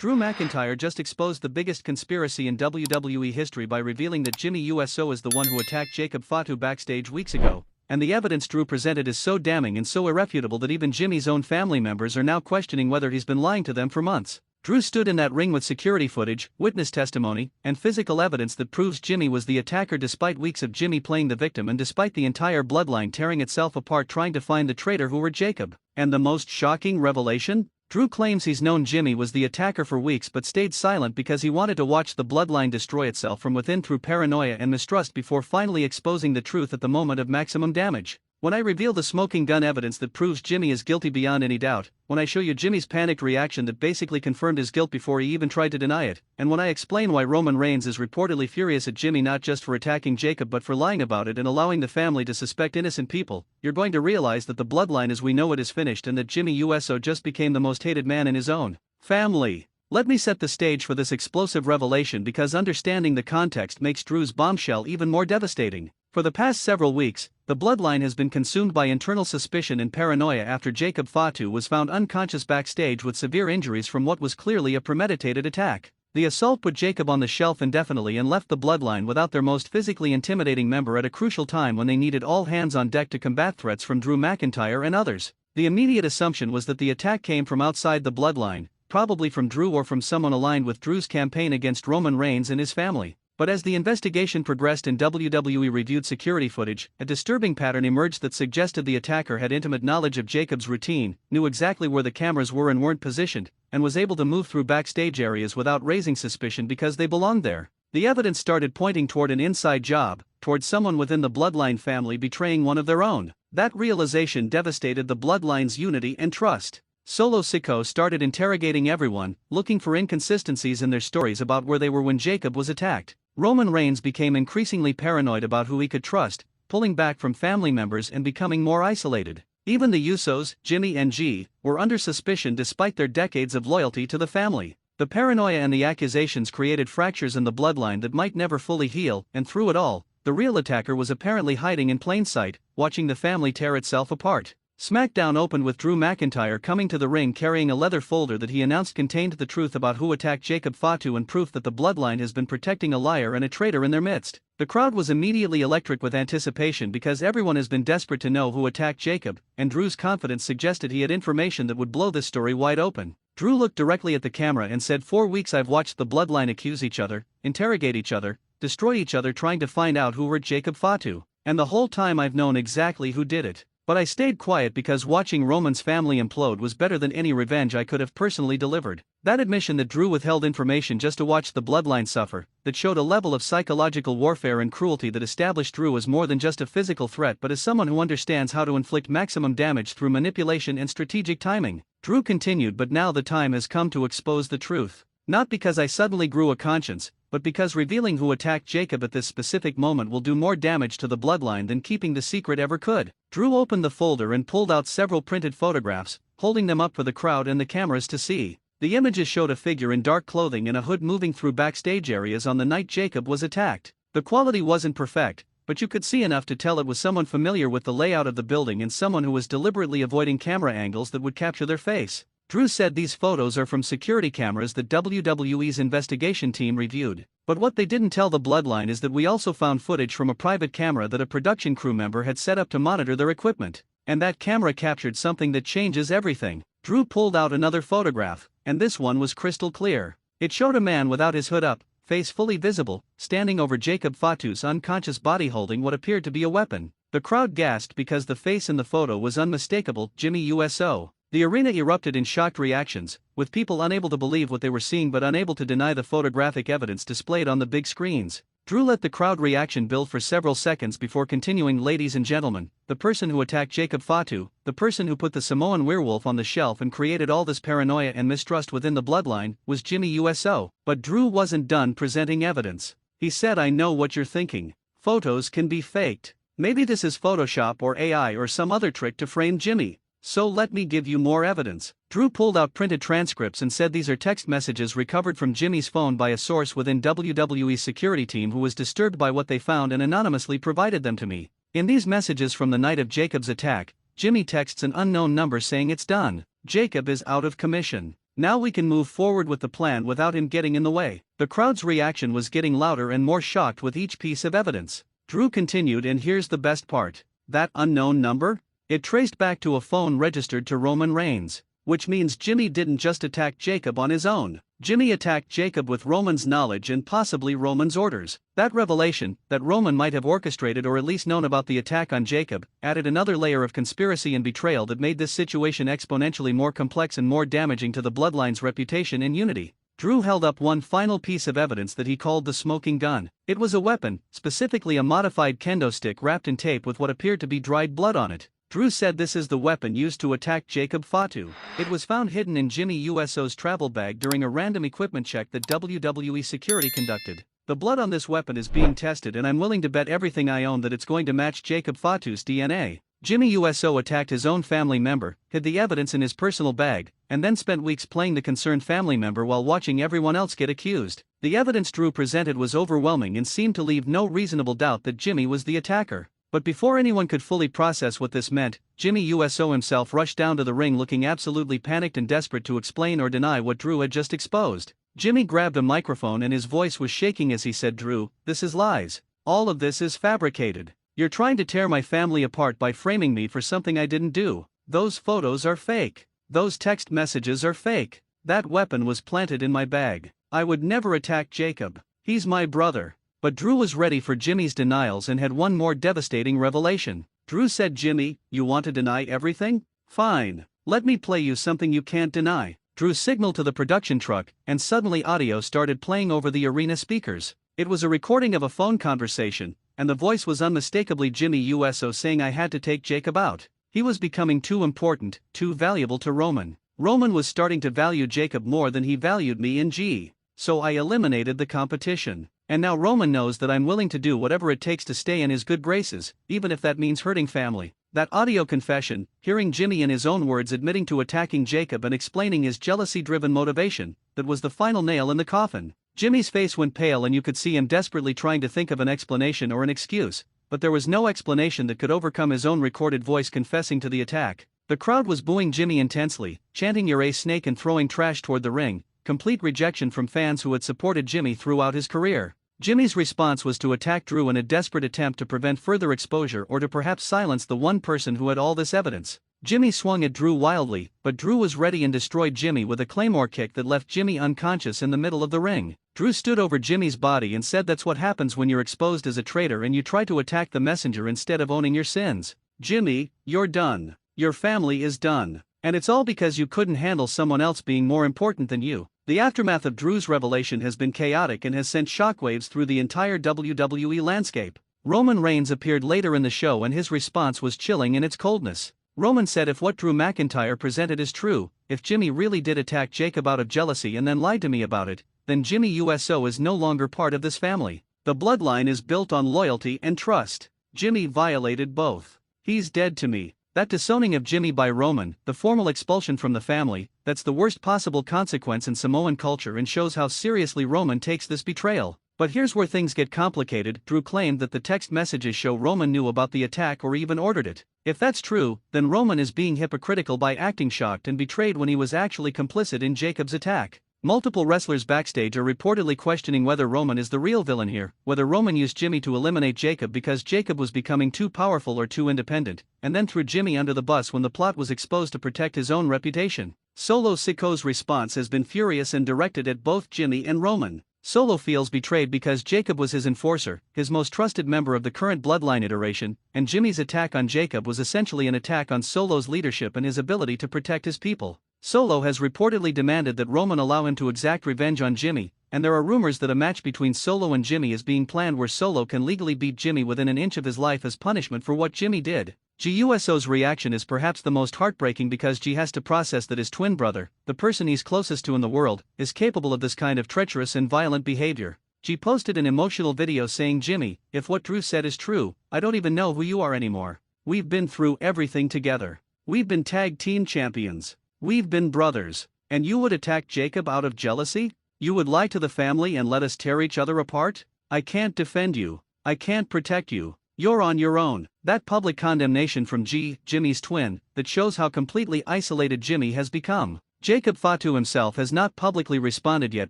Drew McIntyre just exposed the biggest conspiracy in WWE history by revealing that Jimmy Uso is the one who attacked Jacob Fatu backstage weeks ago, and the evidence Drew presented is so damning and so irrefutable that even Jimmy's own family members are now questioning whether he's been lying to them for months. Drew stood in that ring with security footage, witness testimony, and physical evidence that proves Jimmy was the attacker despite weeks of Jimmy playing the victim and despite the entire bloodline tearing itself apart trying to find the traitor who were Jacob. And the most shocking revelation? Drew claims he's known Jimmy was the attacker for weeks but stayed silent because he wanted to watch the bloodline destroy itself from within through paranoia and mistrust before finally exposing the truth at the moment of maximum damage. When I reveal the smoking gun evidence that proves Jimmy is guilty beyond any doubt, when I show you Jimmy's panicked reaction that basically confirmed his guilt before he even tried to deny it, and when I explain why Roman Reigns is reportedly furious at Jimmy not just for attacking Jacob but for lying about it and allowing the family to suspect innocent people, you're going to realize that the bloodline as we know it is finished and that Jimmy Uso just became the most hated man in his own family. Let me set the stage for this explosive revelation because understanding the context makes Drew's bombshell even more devastating. For the past several weeks, the bloodline has been consumed by internal suspicion and paranoia after Jacob Fatu was found unconscious backstage with severe injuries from what was clearly a premeditated attack. The assault put Jacob on the shelf indefinitely and left the bloodline without their most physically intimidating member at a crucial time when they needed all hands on deck to combat threats from Drew McIntyre and others. The immediate assumption was that the attack came from outside the bloodline, probably from Drew or from someone aligned with Drew's campaign against Roman Reigns and his family. But as the investigation progressed and WWE reviewed security footage, a disturbing pattern emerged that suggested the attacker had intimate knowledge of Jacob's routine, knew exactly where the cameras were and weren't positioned, and was able to move through backstage areas without raising suspicion because they belonged there. The evidence started pointing toward an inside job, toward someone within the bloodline family betraying one of their own. That realization devastated the bloodline's unity and trust. Solo Sikoa started interrogating everyone, looking for inconsistencies in their stories about where they were when Jacob was attacked. Roman Reigns became increasingly paranoid about who he could trust, pulling back from family members and becoming more isolated. Even the Usos, Jimmy and G, were under suspicion despite their decades of loyalty to the family. The paranoia and the accusations created fractures in the bloodline that might never fully heal, and through it all, the real attacker was apparently hiding in plain sight, watching the family tear itself apart. SmackDown opened with Drew McIntyre coming to the ring carrying a leather folder that he announced contained the truth about who attacked Jacob Fatu and proof that the bloodline has been protecting a liar and a traitor in their midst. The crowd was immediately electric with anticipation because everyone has been desperate to know who attacked Jacob, and Drew's confidence suggested he had information that would blow this story wide open. Drew looked directly at the camera and said, "4 weeks I've watched the bloodline accuse each other, interrogate each other, destroy each other trying to find out who hurt Jacob Fatu. And the whole time I've known exactly who did it. But I stayed quiet because watching Roman's family implode was better than any revenge I could have personally delivered." That admission that Drew withheld information just to watch the bloodline suffer, that showed a level of psychological warfare and cruelty that established Drew as more than just a physical threat but as someone who understands how to inflict maximum damage through manipulation and strategic timing. Drew continued, "But now the time has come to expose the truth. Not because I suddenly grew a conscience, but because revealing who attacked Jacob at this specific moment will do more damage to the bloodline than keeping the secret ever could." Drew opened the folder and pulled out several printed photographs, holding them up for the crowd and the cameras to see. The images showed a figure in dark clothing and a hood moving through backstage areas on the night Jacob was attacked. The quality wasn't perfect, but you could see enough to tell it was someone familiar with the layout of the building and someone who was deliberately avoiding camera angles that would capture their face. Drew said these photos are from security cameras that WWE's investigation team reviewed. But what they didn't tell the bloodline is that we also found footage from a private camera that a production crew member had set up to monitor their equipment. And that camera captured something that changes everything. Drew pulled out another photograph, and this one was crystal clear. It showed a man without his hood up, face fully visible, standing over Jacob Fatu's unconscious body holding what appeared to be a weapon. The crowd gasped because the face in the photo was unmistakable: Jimmy Uso. The arena erupted in shocked reactions, with people unable to believe what they were seeing but unable to deny the photographic evidence displayed on the big screens. Drew let the crowd reaction build for several seconds before continuing, "Ladies and gentlemen, the person who attacked Jacob Fatu, the person who put the Samoan werewolf on the shelf and created all this paranoia and mistrust within the bloodline, was Jimmy Uso." But Drew wasn't done presenting evidence. He said, "I know what you're thinking. Photos can be faked. Maybe this is Photoshop or AI or some other trick to frame Jimmy. So let me give you more evidence." Drew pulled out printed transcripts and said these are text messages recovered from Jimmy's phone by a source within WWE's security team who was disturbed by what they found and anonymously provided them to me. In these messages from the night of Jacob's attack, Jimmy texts an unknown number saying it's done. Jacob is out of commission. Now we can move forward with the plan without him getting in the way. The crowd's reaction was getting louder and more shocked with each piece of evidence. Drew continued, and here's the best part. That unknown number? It traced back to a phone registered to Roman Reigns. Which means Jimmy didn't just attack Jacob on his own. Jimmy attacked Jacob with Roman's knowledge and possibly Roman's orders. That revelation, that Roman might have orchestrated or at least known about the attack on Jacob, added another layer of conspiracy and betrayal that made this situation exponentially more complex and more damaging to the Bloodline's reputation and unity. Drew held up one final piece of evidence that he called the smoking gun. It was a weapon, specifically a modified kendo stick wrapped in tape with what appeared to be dried blood on it. Drew said this is the weapon used to attack Jacob Fatu. It was found hidden in Jimmy Uso's travel bag during a random equipment check that WWE security conducted. The blood on this weapon is being tested, and I'm willing to bet everything I own that it's going to match Jacob Fatu's DNA. Jimmy Uso attacked his own family member, hid the evidence in his personal bag, and then spent weeks playing the concerned family member while watching everyone else get accused. The evidence Drew presented was overwhelming and seemed to leave no reasonable doubt that Jimmy was the attacker. But before anyone could fully process what this meant, Jimmy Uso himself rushed down to the ring looking absolutely panicked and desperate to explain or deny what Drew had just exposed. Jimmy grabbed a microphone and his voice was shaking as he said, "Drew, this is lies. All of this is fabricated. You're trying to tear my family apart by framing me for something I didn't do. Those photos are fake. Those text messages are fake. That weapon was planted in my bag. I would never attack Jacob. He's my brother." But Drew was ready for Jimmy's denials and had one more devastating revelation. Drew said, "Jimmy, you want to deny everything? Fine. Let me play you something you can't deny." Drew signaled to the production truck, and suddenly audio started playing over the arena speakers. It was a recording of a phone conversation, and the voice was unmistakably Jimmy Uso saying, "I had to take Jacob out. He was becoming too important, too valuable to Roman. Roman was starting to value Jacob more than he valued me and G. So I eliminated the competition. And now Roman knows that I'm willing to do whatever it takes to stay in his good graces, even if that means hurting family." That audio confession, hearing Jimmy in his own words admitting to attacking Jacob and explaining his jealousy-driven motivation, that was the final nail in the coffin. Jimmy's face went pale and you could see him desperately trying to think of an explanation or an excuse, but there was no explanation that could overcome his own recorded voice confessing to the attack. The crowd was booing Jimmy intensely, chanting "You're a snake" and throwing trash toward the ring, complete rejection from fans who had supported Jimmy throughout his career. Jimmy's response was to attack Drew in a desperate attempt to prevent further exposure or to perhaps silence the one person who had all this evidence. Jimmy swung at Drew wildly, but Drew was ready and destroyed Jimmy with a claymore kick that left Jimmy unconscious in the middle of the ring. Drew stood over Jimmy's body and said, "That's what happens when you're exposed as a traitor and you try to attack the messenger instead of owning your sins. Jimmy, you're done. Your family is done. And it's all because you couldn't handle someone else being more important than you." The aftermath of Drew's revelation has been chaotic and has sent shockwaves through the entire WWE landscape. Roman Reigns appeared later in the show and his response was chilling in its coldness. Roman said if what Drew McIntyre presented is true, if Jimmy really did attack Jacob out of jealousy and then lied to me about it, then Jimmy Uso is no longer part of this family. The bloodline is built on loyalty and trust. Jimmy violated both. He's dead to me. That disowning of Jimmy by Roman, the formal expulsion from the family, that's the worst possible consequence in Samoan culture and shows how seriously Roman takes this betrayal. But here's where things get complicated. Drew claimed that the text messages show Roman knew about the attack or even ordered it. If that's true, then Roman is being hypocritical by acting shocked and betrayed when he was actually complicit in Jacob's attack. Multiple wrestlers backstage are reportedly questioning whether Roman is the real villain here, whether Roman used Jimmy to eliminate Jacob because Jacob was becoming too powerful or too independent, and then threw Jimmy under the bus when the plot was exposed to protect his own reputation. Solo Sikoa's response has been furious and directed at both Jimmy and Roman. Solo feels betrayed because Jacob was his enforcer, his most trusted member of the current bloodline iteration, and Jimmy's attack on Jacob was essentially an attack on Solo's leadership and his ability to protect his people. Solo has reportedly demanded that Roman allow him to exact revenge on Jimmy, and there are rumors that a match between Solo and Jimmy is being planned where Solo can legally beat Jimmy within an inch of his life as punishment for what Jimmy did. Uso's reaction is perhaps the most heartbreaking because G has to process that his twin brother, the person he's closest to in the world, is capable of this kind of treacherous and violent behavior. G posted an emotional video saying, "Jimmy, if what Drew said is true, I don't even know who you are anymore. We've been through everything together. We've been tag team champions. We've been brothers. And you would attack Jacob out of jealousy? You would lie to the family and let us tear each other apart? I can't defend you. I can't protect you. You're on your own." That public condemnation from Jimmy's twin, that shows how completely isolated Jimmy has become. Jacob Fatu himself has not publicly responded yet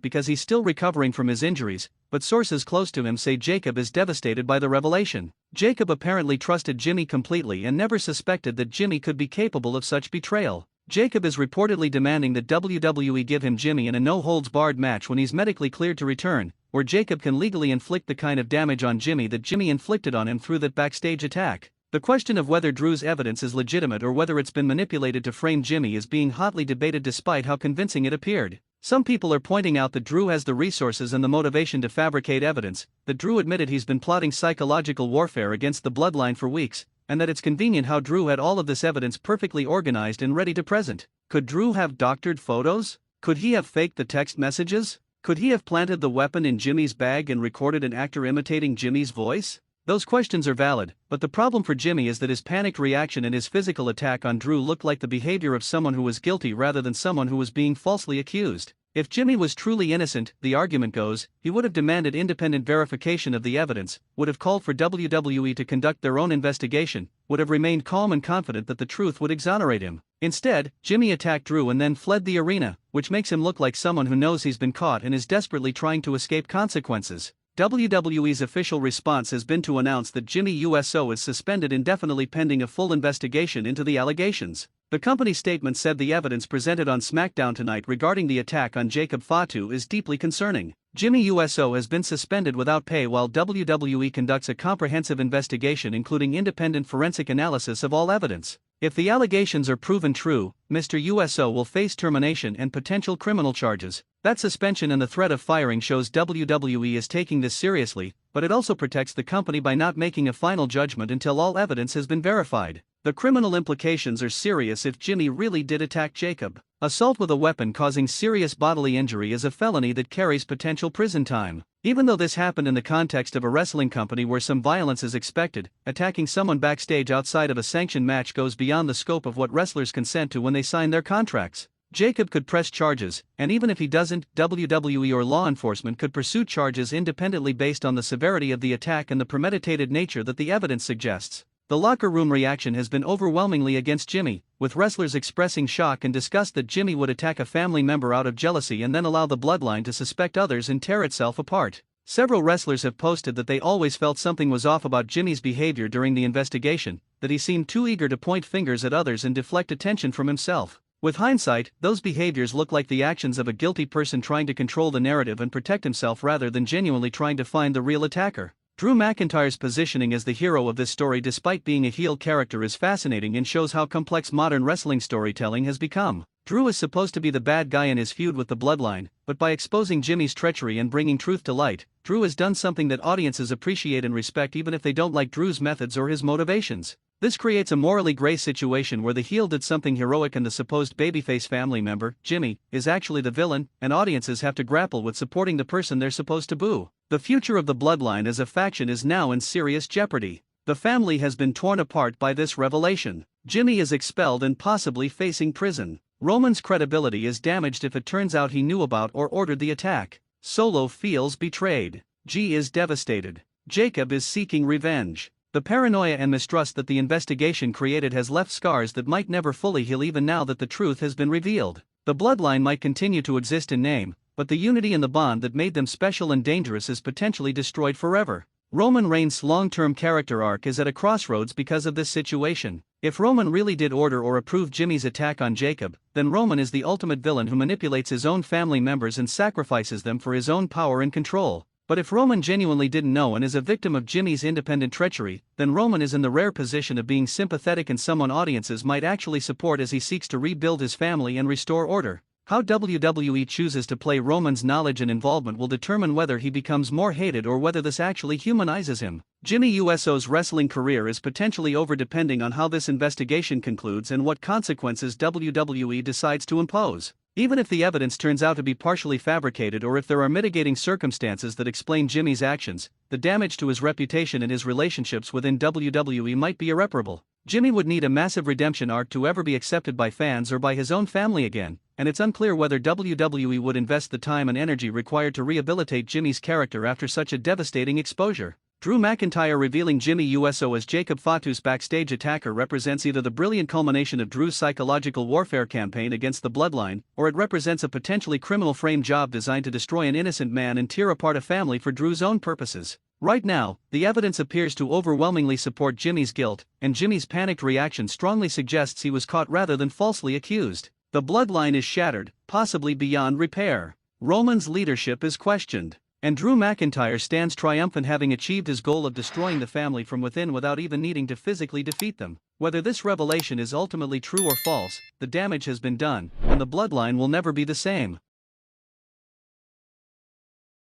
because he's still recovering from his injuries, but sources close to him say Jacob is devastated by the revelation. Jacob apparently trusted Jimmy completely and never suspected that Jimmy could be capable of such betrayal. Jacob is reportedly demanding that WWE give him Jimmy in a no-holds-barred match when he's medically cleared to return, where Jacob can legally inflict the kind of damage on Jimmy that Jimmy inflicted on him through that backstage attack. The question of whether Drew's evidence is legitimate or whether it's been manipulated to frame Jimmy is being hotly debated despite how convincing it appeared. Some people are pointing out that Drew has the resources and the motivation to fabricate evidence, that Drew admitted he's been plotting psychological warfare against the Bloodline for weeks, and that it's convenient how Drew had all of this evidence perfectly organized and ready to present. Could Drew have doctored photos? Could he have faked the text messages? Could he have planted the weapon in Jimmy's bag and recorded an actor imitating Jimmy's voice? Those questions are valid, but the problem for Jimmy is that his panicked reaction and his physical attack on Drew looked like the behavior of someone who was guilty rather than someone who was being falsely accused. If Jimmy was truly innocent, the argument goes, he would have demanded independent verification of the evidence, would have called for WWE to conduct their own investigation, would have remained calm and confident that the truth would exonerate him. Instead, Jimmy attacked Drew and then fled the arena, which makes him look like someone who knows he's been caught and is desperately trying to escape consequences. WWE's official response has been to announce that Jimmy Uso is suspended indefinitely pending a full investigation into the allegations. The company statement said the evidence presented on SmackDown tonight regarding the attack on Jacob Fatu is deeply concerning. Jimmy Uso has been suspended without pay while WWE conducts a comprehensive investigation including independent forensic analysis of all evidence. If the allegations are proven true, Mr. Uso will face termination and potential criminal charges. That suspension and the threat of firing shows WWE is taking this seriously, but it also protects the company by not making a final judgment until all evidence has been verified. The criminal implications are serious if Jimmy really did attack Jacob. Assault with a weapon causing serious bodily injury is a felony that carries potential prison time. Even though this happened in the context of a wrestling company where some violence is expected, attacking someone backstage outside of a sanctioned match goes beyond the scope of what wrestlers consent to when they sign their contracts. Jacob could press charges, and even if he doesn't, WWE or law enforcement could pursue charges independently based on the severity of the attack and the premeditated nature that the evidence suggests. The locker room reaction has been overwhelmingly against Jimmy, with wrestlers expressing shock and disgust that Jimmy would attack a family member out of jealousy and then allow the Bloodline to suspect others and tear itself apart. Several wrestlers have posted that they always felt something was off about Jimmy's behavior during the investigation, that he seemed too eager to point fingers at others and deflect attention from himself. With hindsight, those behaviors look like the actions of a guilty person trying to control the narrative and protect himself rather than genuinely trying to find the real attacker. Drew McIntyre's positioning as the hero of this story despite being a heel character is fascinating and shows how complex modern wrestling storytelling has become. Drew is supposed to be the bad guy in his feud with the Bloodline, but by exposing Jimmy's treachery and bringing truth to light, Drew has done something that audiences appreciate and respect even if they don't like Drew's methods or his motivations. This creates a morally gray situation where the heel did something heroic and the supposed babyface family member, Jimmy, is actually the villain, and audiences have to grapple with supporting the person they're supposed to boo. The future of the Bloodline as a faction is now in serious jeopardy. The family has been torn apart by this revelation. Jimmy is expelled and possibly facing prison. Roman's credibility is damaged if it turns out he knew about or ordered the attack. Solo feels betrayed. G is devastated. Jacob is seeking revenge. The paranoia and mistrust that the investigation created has left scars that might never fully heal even now that the truth has been revealed. The Bloodline might continue to exist in name, but the unity and the bond that made them special and dangerous is potentially destroyed forever. Roman Reigns' long-term character arc is at a crossroads because of this situation. If Roman really did order or approve Jimmy's attack on Jacob, then Roman is the ultimate villain who manipulates his own family members and sacrifices them for his own power and control. But if Roman genuinely didn't know and is a victim of Jimmy's independent treachery, then Roman is in the rare position of being sympathetic and someone audiences might actually support as he seeks to rebuild his family and restore order. How WWE chooses to play Roman's knowledge and involvement will determine whether he becomes more hated or whether this actually humanizes him. Jimmy Uso's wrestling career is potentially over depending on how this investigation concludes and what consequences WWE decides to impose. Even if the evidence turns out to be partially fabricated or if there are mitigating circumstances that explain Jimmy's actions, the damage to his reputation and his relationships within WWE might be irreparable. Jimmy would need a massive redemption arc to ever be accepted by fans or by his own family again, and it's unclear whether WWE would invest the time and energy required to rehabilitate Jimmy's character after such a devastating exposure. Drew McIntyre revealing Jimmy Uso as Jacob Fatu's backstage attacker represents either the brilliant culmination of Drew's psychological warfare campaign against the Bloodline, or it represents a potentially criminal frame job designed to destroy an innocent man and tear apart a family for Drew's own purposes. Right now, the evidence appears to overwhelmingly support Jimmy's guilt, and Jimmy's panicked reaction strongly suggests he was caught rather than falsely accused. The Bloodline is shattered, possibly beyond repair. Roman's leadership is questioned. And Drew McIntyre stands triumphant, having achieved his goal of destroying the family from within without even needing to physically defeat them. Whether this revelation is ultimately true or false, the damage has been done, and the Bloodline will never be the same.